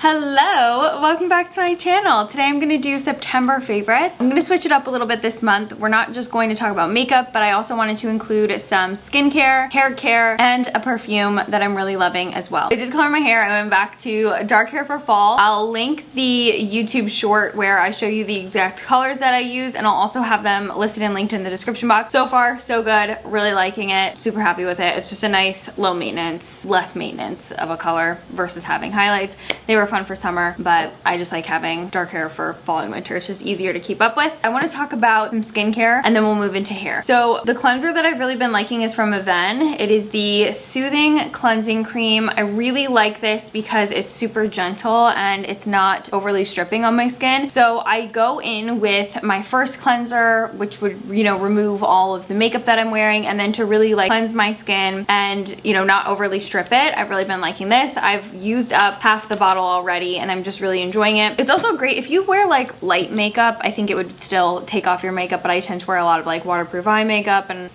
Hello, welcome back to my channel. Today I'm going to do September favorites. I'm going to switch it up a little bit this month. We're not just going to talk about makeup, but I also wanted to include some skincare, hair care, and a perfume that I'm really loving as well. I did color my hair. I went back to dark hair for fall. I'll link the YouTube short where I show you the exact colors that I use, and I'll also have them listed and linked in the description box. So far, so good. Really liking it. Super happy with it. It's just a nice low maintenance, less maintenance of a color versus having highlights. They were fun for summer, but I just like having dark hair for fall and winter. It's just easier to keep up with. I want to talk about some skincare and then we'll move into hair. So the cleanser that I've really been liking is from Avène. It is the Soothing Cleansing Cream. I really like this because it's super gentle and it's not overly stripping on my skin. So I go in with my first cleanser, which would, remove all of the makeup that I'm wearing, and then to really like cleanse my skin and, not overly strip it. I've really been liking this. I've used up half the bottle already and I'm just really enjoying it. It's also great if you wear like light makeup. I think it would still take off your makeup, but I tend to wear a lot of like waterproof eye makeup and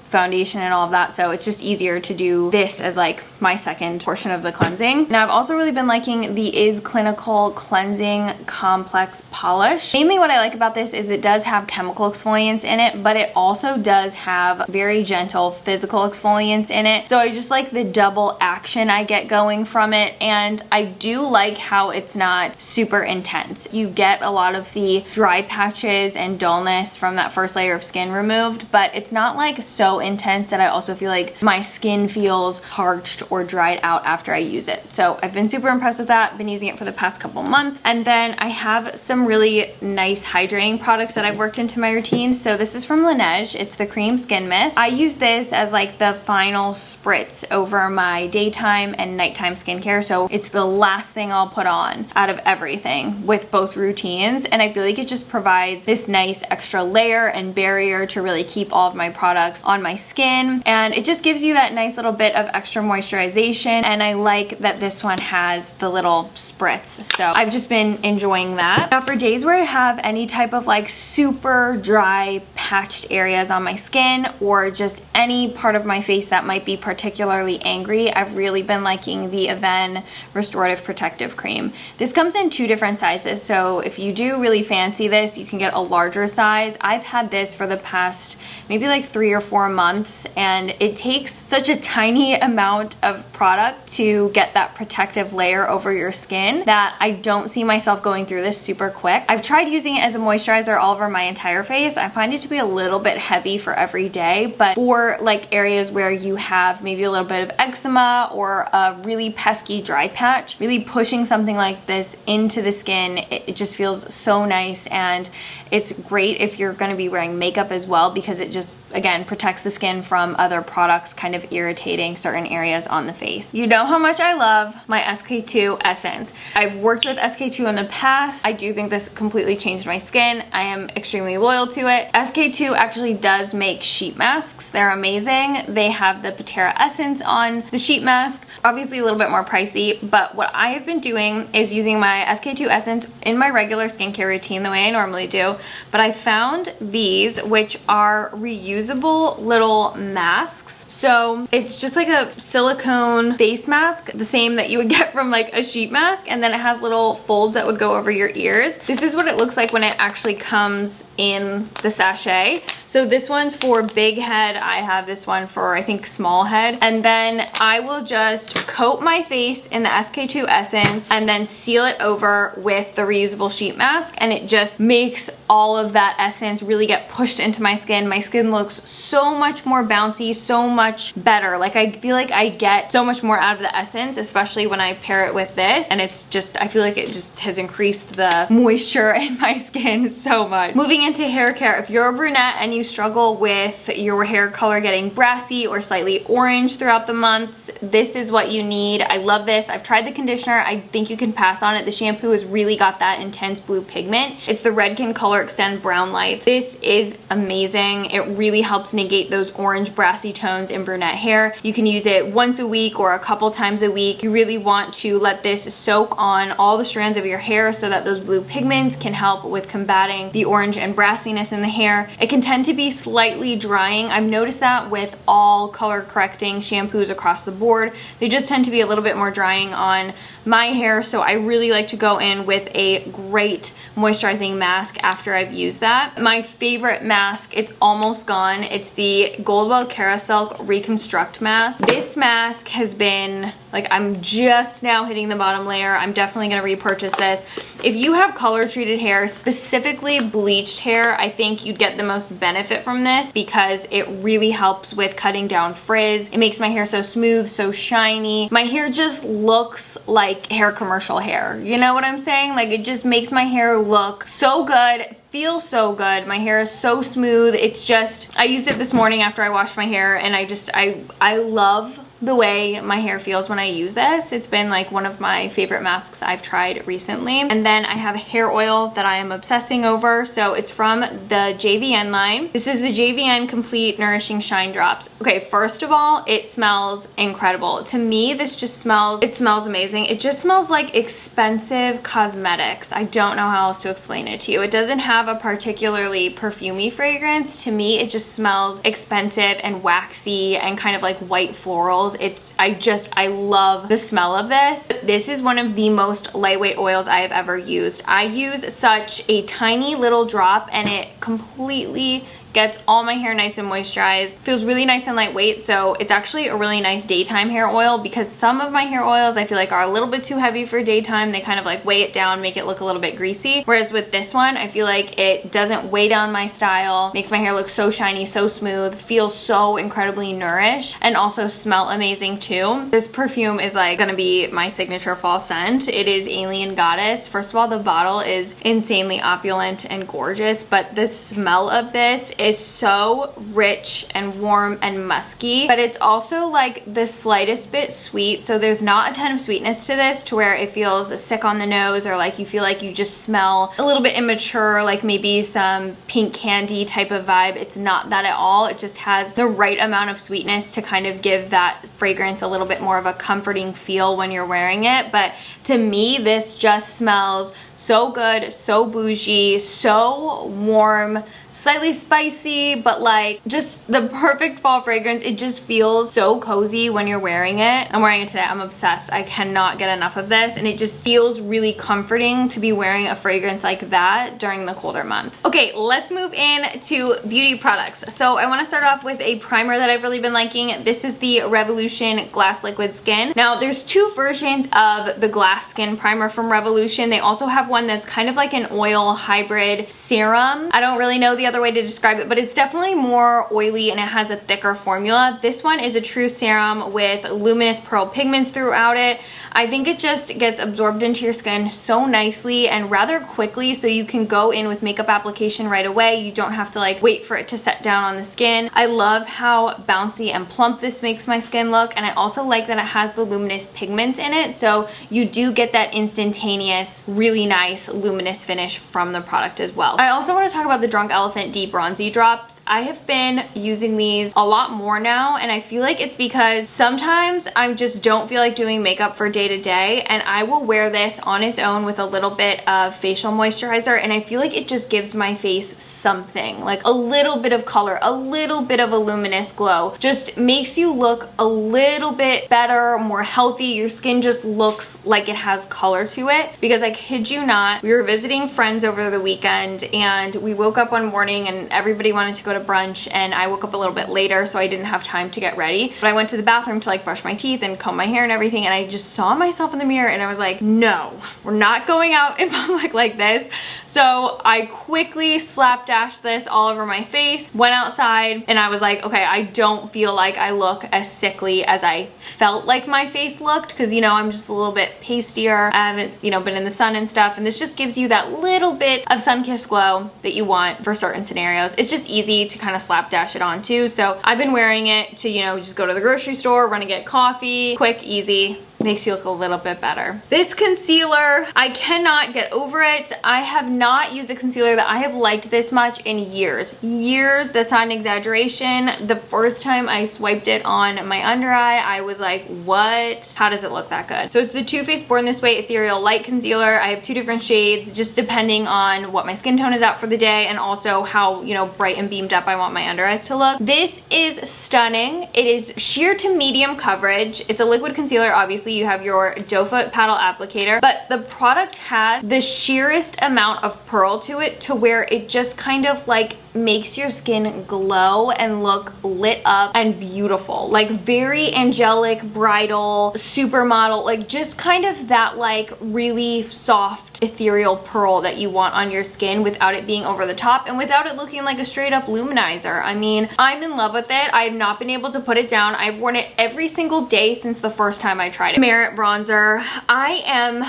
foundation and all of that, so it's just easier to do this as like my second portion of the cleansing. Now I've also really been liking the Is Clinical Cleansing Complex Polish. Mainly what I like about this is it does have chemical exfoliants in it, but it also does have very gentle physical exfoliants in it, so I just like the double action I get going from it. And I do like how it's not super intense. You get a lot of the dry patches and dullness from that first layer of skin removed, but it's not like so intense that I also feel like my skin feels parched or dried out after I use it. So I've been super impressed with that. Been using it for the past couple months. And then I have some really nice hydrating products that I've worked into my routine. So this is from Laneige. It's the Cream Skin Mist. I use this as like the final spritz over my daytime and nighttime skincare. So it's the last thing I'll put on out of everything with both routines, and I feel like it just provides this nice extra layer and barrier to really keep all of my products on my skin, and it just gives you that nice little bit of extra moisturization. And I like that this one has the little spritz, so I've just been enjoying that. Now for days where I have any type of like super dry patched areas on my skin, or just any part of my face that might be particularly angry, I've really been liking the Avène Restorative Protective Cream. This comes in 2 different sizes, so if you do really fancy this, you can get a larger size. I've had this for the past maybe like 3 or 4 months, and it takes such a tiny amount of product to get that protective layer over your skin that I don't see myself going through this super quick. I've tried using it as a moisturizer all over my entire face. I find it to be a little bit heavy for every day, but for like areas where you have maybe a little bit of eczema or a really pesky dry patch, really pushing something like this into the skin, it just feels so nice. And it's great if you're going to be wearing makeup as well, because it just, again, protects the skin from other products kind of irritating certain areas on the face. You know how much I love my SK-II Essence. I've worked with SK-II in the past. I do think this completely changed my skin. I am extremely loyal to it. SK-II actually does make sheet masks. They're amazing. They have the Pitera Essence on the sheet mask. Obviously a little bit more pricey, but what I have been doing is using my SK-II Essence in my regular skincare routine the way I normally do, but I found these, which are reusable little masks. So it's just like a silicone face mask, the same that you would get from like a sheet mask, and then it has little folds that would go over your ears. This is what it looks like when it actually comes in the sachet. So this one's for big head. I have this one for, I think, small head. And then I will just coat my face in the SK-II Essence and then seal it over with the reusable sheet mask, and it just makes all of that essence really get pushed into my skin. My skin looks so much more bouncy, so much better. Like I feel like I get so much more out of the essence, especially when I pair it with this, and it's just, I feel like it just has increased the moisture in my skin so much. Moving into hair care, if you're a brunette and you struggle with your hair color getting brassy or slightly orange throughout the months, this is what you need. I love this. I've tried the conditioner. I think you can pass on it. The shampoo has really got that intense blue pigment. It's the Redken Color Extend Brown Lights. This is amazing. It really helps negate those orange brassy tones in brunette hair. You can use it once a week or a couple times a week. You really want to let this soak on all the strands of your hair so that those blue pigments can help with combating the orange and brassiness in the hair. It can tend to be slightly drying. I've noticed that with all color correcting shampoos across the board. They just tend to be a little bit more drying on my hair, so I really really like to go in with a great moisturizing mask after I've used that. My favorite mask, it's almost gone. It's the Goldwell Carasilk Reconstruct Mask. This mask has been, like, I'm just now hitting the bottom layer. I'm definitely gonna repurchase this. If you have color treated hair, specifically bleached hair, I think you'd get the most benefit from this because it really helps with cutting down frizz. It makes my hair so smooth, so shiny. My hair just looks like hair commercial hair. You know what I'm saying? Like, it just makes my hair look so good, feels so good. My hair is so smooth. It's just, I used it this morning after I washed my hair, and I love the way my hair feels when I use this. It's been like one of my favorite masks I've tried recently. And then I have a hair oil that I am obsessing over. So it's from the JVN line. This is the JVN Complete Nourishing Shine Drops. Okay, first of all, it smells incredible. To me, this just smells, it smells amazing. It just smells like expensive cosmetics. I don't know how else to explain it to you. It doesn't have a particularly perfumey fragrance. To me, it just smells expensive and waxy and kind of like white florals. I love the smell of this. This is one of the most lightweight oils I have ever used. I use such a tiny little drop and it completely gets all my hair nice and moisturized. Feels really nice and lightweight, so it's actually a really nice daytime hair oil because some of my hair oils I feel like are a little bit too heavy for daytime. They kind of like weigh it down, make it look a little bit greasy. Whereas with this one, I feel like it doesn't weigh down my style, makes my hair look so shiny, so smooth, feels so incredibly nourished, and also smell amazing too. This perfume is like gonna be my signature fall scent. It is Alien Goddess. First of all, the bottle is insanely opulent and gorgeous, but the smell of this is so rich and warm and musky, but it's also like the slightest bit sweet. So there's not a ton of sweetness to this to where it feels sick on the nose or like you feel like you just smell a little bit immature, like maybe some pink candy type of vibe. It's not that at all. It just has the right amount of sweetness to kind of give that fragrance a little bit more of a comforting feel when you're wearing it. But to me, this just smells so good, so bougie, so warm, slightly spicy, but like just the perfect fall fragrance. It just feels so cozy when you're wearing it. I'm wearing it today. I'm obsessed. I cannot get enough of this, and it just feels really comforting to be wearing a fragrance like that during the colder months. Okay, let's move in to beauty products. So I want to start off with a primer that I've really been liking. This is the Revolution Glass Liquid Skin. Now there's two versions of the glass skin primer from Revolution. They also have one that's kind of like an oil hybrid serum. I don't really know the other way to describe it, but it's definitely more oily and it has a thicker formula. This one is a true serum with luminous pearl pigments throughout it. I think it just gets absorbed into your skin so nicely and rather quickly, so you can go in with makeup application right away. You don't have to like wait for it to set down on the skin. I love how bouncy and plump this makes my skin look, and I also like that it has the luminous pigment in it, so you do get that instantaneous, really nice luminous finish from the product as well. I also want to talk about the Drunk Elephant Deep Bronzy Drops. I have been using these a lot more now, and I feel like it's because sometimes I just don't feel like doing makeup for day to day, and I will wear this on its own with a little bit of facial moisturizer, and I feel like it just gives my face something, like a little bit of color, a little bit of a luminous glow. Just makes you look a little bit better, more healthy. Your skin just looks like it has color to it, because I kid you not, we were visiting friends over the weekend and we woke up one morning and everybody wanted to go to brunch, and I woke up a little bit later so I didn't have time to get ready, but I went to the bathroom to like brush my teeth and comb my hair and everything, and I just saw myself in the mirror and I was like, no, we're not going out in public like this. So I quickly slapdashed this all over my face, went outside, and I was like, okay, I don't feel like I look as sickly as I felt like my face looked, because you know, I'm just a little bit pastier. I haven't, you know, been in the sun and stuff, and this just gives you that little bit of sun-kissed glow that you want for certain scenarios. It's just easy to kind of slapdash it onto. So I've been wearing it to, you know, just go to the grocery store, run and get coffee, quick, easy. Makes you look a little bit better. This concealer, I cannot get over it. I have not used a concealer that I have liked this much in years. Years, that's not an exaggeration. The first time I swiped it on my under eye, I was like, what? How does it look that good? So it's the Too Faced Born This Way Ethereal Light Concealer. I have two different shades, just depending on what my skin tone is at for the day and also how, you know, bright and beamed up I want my under eyes to look. This is stunning. It is sheer to medium coverage. It's a liquid concealer, obviously, obviously you have your doe foot paddle applicator, but the product has the sheerest amount of pearl to it to where it just kind of like makes your skin glow and look lit up and beautiful. Like very angelic, bridal, supermodel, like just kind of that like really soft, ethereal pearl that you want on your skin without it being over the top and without it looking like a straight up luminizer. I mean, I'm in love with it. I have not been able to put it down. I've worn it every single day since the first time I tried it. Merit bronzer. I am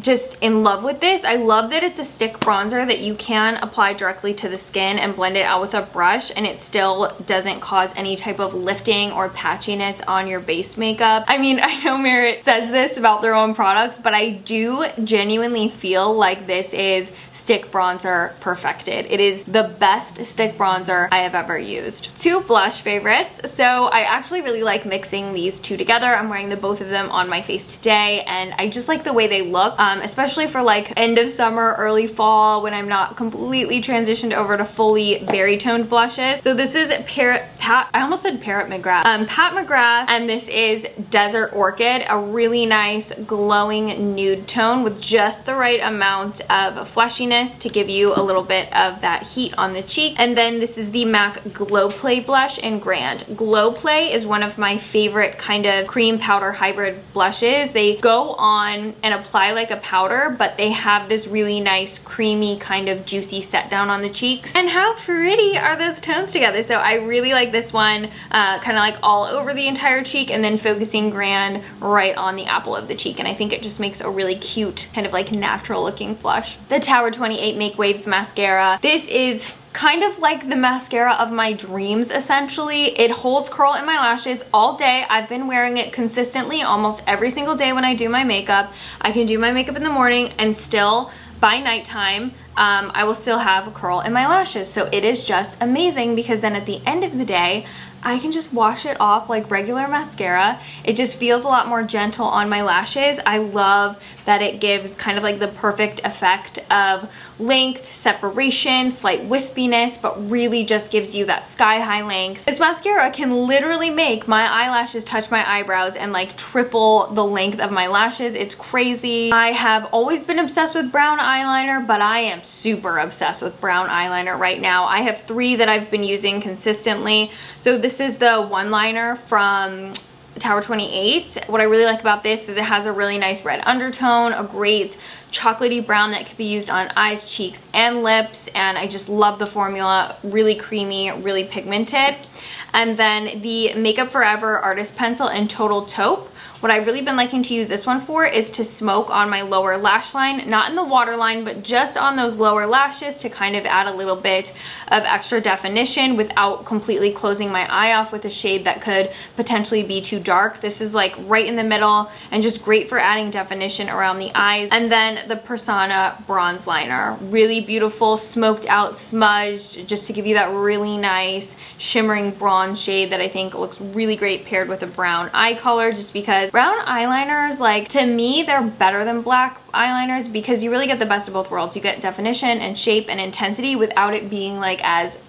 just in love with this. I love that it's a stick bronzer that you can apply directly to the skin and blend it out with a brush, and it still doesn't cause any type of lifting or patchiness on your base makeup. I mean, I know Merit says this about their own products, but I do genuinely feel like this is stick bronzer perfected. It is the best stick bronzer I have ever used. Two blush favorites. So I actually really like mixing these two together. I'm wearing the both of them on my face today, and I just like the way they look. Especially for like end of summer, early fall, when I'm not completely transitioned over to fully berry toned blushes. So this is Pat McGrath, and this is Desert Orchid, a really nice glowing nude tone with just the right amount of fleshiness to give you a little bit of that heat on the cheek. And then this is the MAC Glow Play blush in Grand. Glow Play is one of my favorite kind of cream powder hybrid blushes. They go on and apply like a powder, but they have this really nice creamy kind of juicy set down on the cheeks. And how pretty are those tones together? So I really like this one, kind of like all over the entire cheek, and then focusing Grand right on the apple of the cheek. And I think it just makes a really cute kind of like natural looking flush. The Tower 28 Make Waves mascara. This is kind of like the mascara of my dreams, essentially. It holds curl in my lashes all day. I've been wearing it consistently almost every single day when I do my makeup. I can do my makeup in the morning and still by nighttime I will still have a curl in my lashes. So it is just amazing because then at the end of the day I can just wash it off like regular mascara. It just feels a lot more gentle on my lashes. I love that it gives kind of like the perfect effect of length, separation, slight wispiness, but really just gives you that sky high length. This mascara can literally make my eyelashes touch my eyebrows and like triple the length of my lashes. It's crazy. I have always been obsessed with brown eyeliner, but I am super obsessed with brown eyeliner right now. I have 3 that I've been using consistently. So this is the one liner from Tower 28. What I really like about this is it has a really nice red undertone, a great chocolatey brown that could be used on eyes, cheeks, and lips, and I just love the formula. Really creamy, really pigmented. And then the Makeup Forever Artist Pencil in Total Taupe. What I've really been liking to use this one for is to smoke on my lower lash line, not in the waterline, but just on those lower lashes to kind of add a little bit of extra definition without completely closing my eye off with a shade that could potentially be too dark. This is like right in the middle and just great for adding definition around the eyes. And then the Persona Bronze Liner. Really beautiful, smoked out, smudged, just to give you that really nice shimmering bronze shade that I think looks really great paired with a brown eye color, just because brown eyeliners, like, to me, they're better than black eyeliners because you really get the best of both worlds. You get definition and shape and intensity without it being like as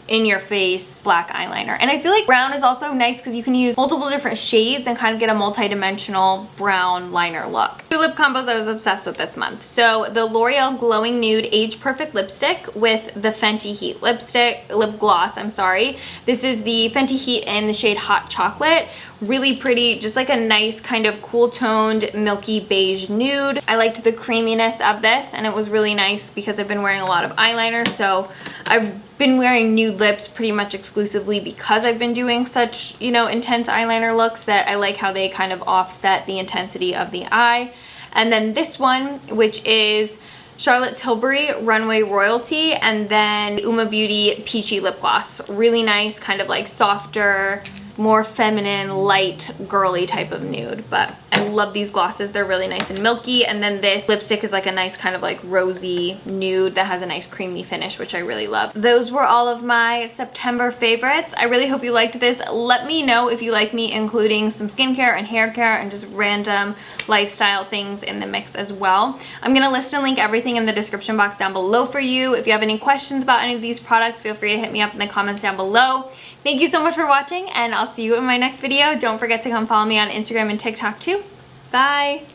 in your face black eyeliner. And I feel like brown is also nice because you can use multiple different shades and kind of get a multi-dimensional brown liner look. 2 lip combos I was obsessed with this month. So the L'Oreal Glowing Nude Age Perfect Lipstick with the Fenty Heat lip gloss, I'm sorry. This is the Fenty Heat in the shade Hot Chocolate. Really pretty, just like a nice kind of cool toned milky beige nude. I liked the creaminess of this, and it was really nice because I've been wearing a lot of eyeliner, so I've been wearing nude lips pretty much exclusively because I've been doing such, you know, intense eyeliner looks that I like how they kind of offset the intensity of the eye. And then this one, which is Charlotte Tilbury Runway Royalty, and then Uma Beauty Peachy Lip Gloss. Really nice, kind of like softer, more feminine, light, girly type of nude. But I love these glosses. They're really nice and milky. And then this lipstick is like a nice kind of like rosy nude that has a nice creamy finish, which I really love. Those were all of my September favorites. I really hope you liked this. Let me know if you like me including some skincare and hair care and just random lifestyle things in the mix as well. I'm gonna list and link everything in the description box down below for you. If you have any questions about any of these products, feel free to hit me up in the comments down below. Thank you so much for watching, and I'll I'll see you in my next video. Don't forget to come follow me on Instagram and TikTok too. Bye!